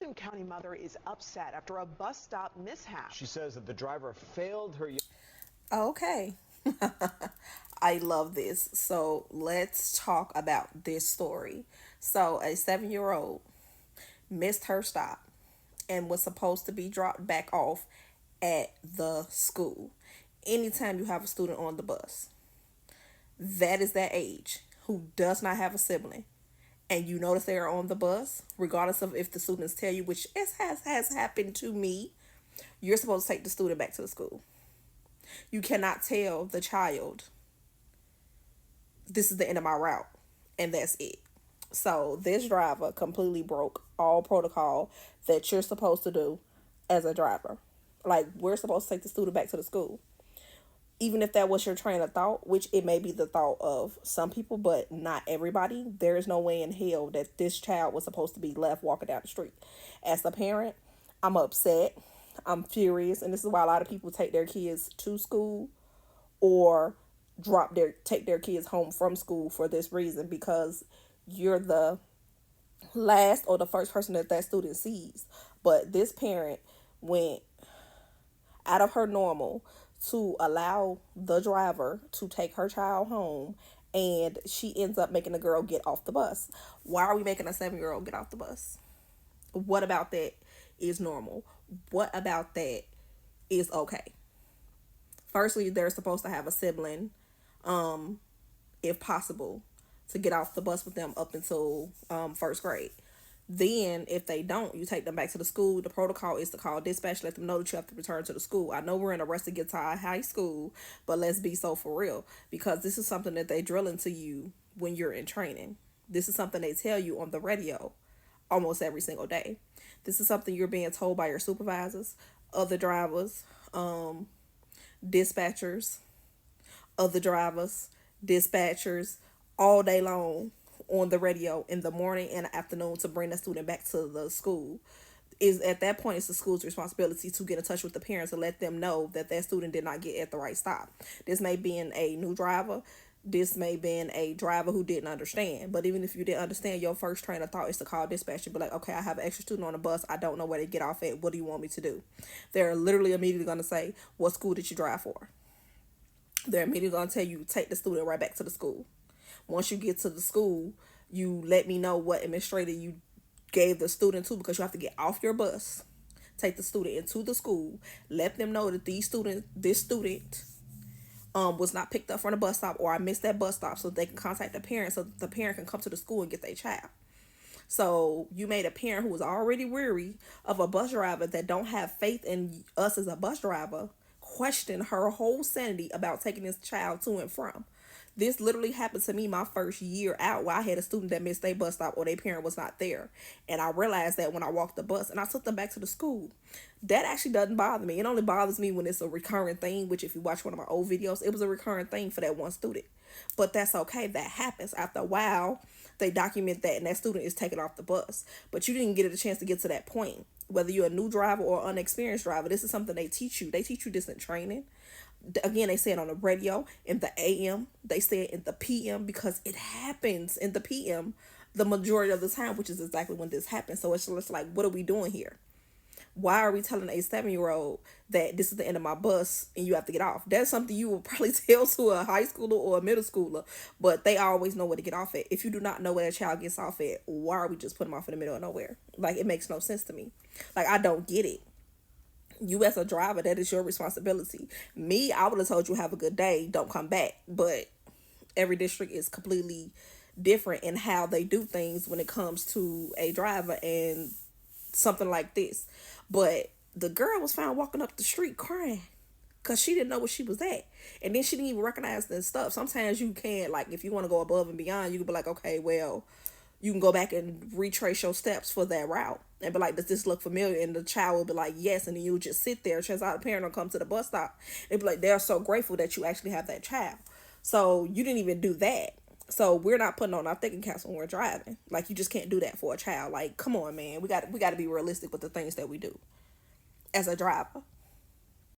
Franklin County mother is upset after a bus stop mishap. She says that the driver failed her. Okay. I love this. So let's talk about this story. So a 7-year old missed her stop and was supposed to be dropped back off at the school. Anytime you have a student on the bus that is that age who does not have a sibling and you notice they are on the bus, regardless of if the students tell you, which has happened to me, you're supposed to take the student back to the school. You cannot tell the child, this is the end of my route, and that's it. So this driver completely broke all protocol that you're supposed to do as a driver. Like, we're supposed to take the student back to the school. Even if that was your train of thought, which it may be the thought of some people, but not everybody, there is no way in hell that this child was supposed to be left walking down the street. As a parent, I'm upset. I'm furious. And this is why a lot of people take their kids to school or take their kids home from school for this reason, because you're the last or the first person that student sees. But this parent went out of her normal to allow the driver to take her child home, and she ends up making the girl get off the bus. Why are we making a 7-year-old get off the bus? What about that is normal? What about that is okay? Firstly, they're supposed to have a sibling, if possible, to get off the bus with them up until first grade. Then, if they don't, you take them back to the school. The protocol is to call dispatch, let them know that you have to return to the school. I know we're in a rusty guitar high school, but let's be so for real, because this is something that they drill into you when you're in training. This is something they tell you on the radio almost every single day. This is something you're being told by your supervisors, other drivers, dispatchers, other drivers, dispatchers, all day long on the radio in the morning and the afternoon to bring the student back to the school. Is at that point, it's the school's responsibility to get in touch with the parents and let them know that that student did not get at the right stop. This may be in a new driver. This may be in a driver who didn't understand. But even if you didn't understand, your first train of thought is to call dispatch and be like, okay, I have an extra student on the bus. I don't know where to get off at. What do you want me to do? They're literally immediately going to say, what school did you drive for? They're immediately going to tell you, take the student right back to the school. Once you get to the school, you let me know what administrator you gave the student to, because you have to get off your bus, take the student into the school, let them know that this student was not picked up from the bus stop, or I missed that bus stop, so they can contact the parent so the parent can come to the school and get their child. So you made a parent who was already weary of a bus driver that don't have faith in us as a bus driver question her whole sanity about taking this child to and from. This literally happened to me my first year out, where I had a student that missed their bus stop or their parent was not there. And I realized that when I walked the bus, and I took them back to the school. That actually doesn't bother me. It only bothers me when it's a recurring thing, which if you watch one of my old videos, it was a recurring thing for that one student. But that's okay. That happens. After a while, they document that and that student is taken off the bus. But you didn't get a chance to get to that point. Whether you're a new driver or unexperienced driver, this is something they teach you. They teach you this in training. Again, they say it on the radio in the AM. They say it in the PM, because it happens in the PM the majority of the time, which is exactly when this happens. So it's just like, what are we doing here? Why are we telling a 7-year-old that this is the end of my bus and you have to get off? That's something you will probably tell to a high schooler or a middle schooler, but they always know where to get off at. If you do not know where a child gets off at, why are we just putting them off in the middle of nowhere? Like, it makes no sense to me. Like, I don't get it. You as a driver, that is your responsibility. Me, I would have told you have a good day, don't come back. But every district is completely different in how they do things when it comes to a driver and something like this. But the girl was found walking up the street crying because she didn't know where she was at. And then she didn't even recognize the stuff. Sometimes you can't, like, if you want to go above and beyond, you can be like, okay, well, you can go back and retrace your steps for that route and be like, does this look familiar? And the child will be like, yes. And then you'll just sit there. Chances are the parent will come to the bus stop. They'll be like, they're so grateful that you actually have that child. So you didn't even do that. So we're not putting on our thinking caps when we're driving. Like, you just can't do that for a child. Like, come on, man. We got to be realistic with the things that we do as a driver.